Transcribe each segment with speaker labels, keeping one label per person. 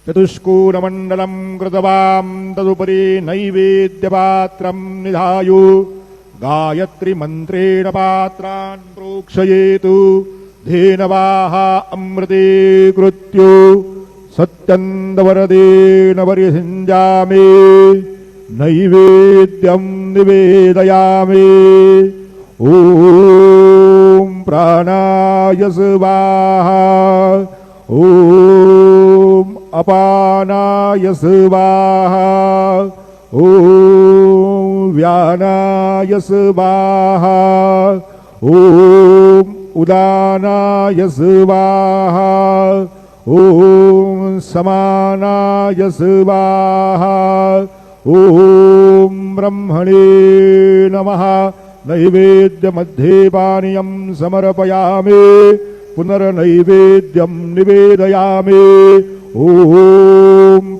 Speaker 1: चतुष्कूलमण्डलं कृतवां तदुपरि नैवेद्यपात्रं निधायु गायत्रीमन्त्रेण पात्रान् प्रोक्षयेतु धेनवाः अमृतीकृत्यो सत्यन्दवरदेन परिषिञ्जामि नैवेद्यं निवेदयामि। ॐ प्राणाय स्वाहा ॐ अपानाय स्वाहा ॐ व्यानाय स्वाहा ॐ उदानाय स्वाहा ॐ समानाय स्वाहा ॐ ब्रह्मणे नमः। नैवेद्यमध्ये पानीयं समर्पयामि पुनर्नैवेद्यं निवेदयामि। ॐ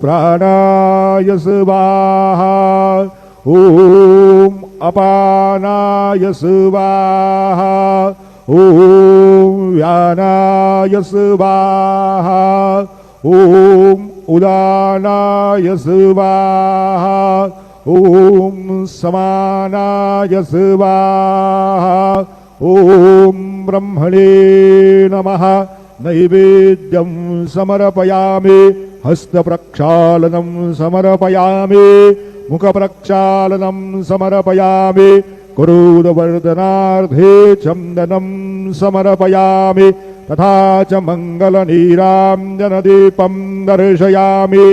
Speaker 1: प्राणाय स्वाहा ॐ अपानाय स्वाहा ॐ व्यानाय स्वाहा ॐ उदानाय स्वाहा ॐ समानाय स्वाहा ॐ ब्रह्मणे नमः। नैवेद्यं समर्पयामि हस्तप्रक्षालनं समर्पयामि मुखप्रक्षालनं समर्पयामि कुरूदवर्धनार्थे चन्दनं समर्पयामि तथा च मङ्गलनीराञ्जनदीपं दर्शयामि।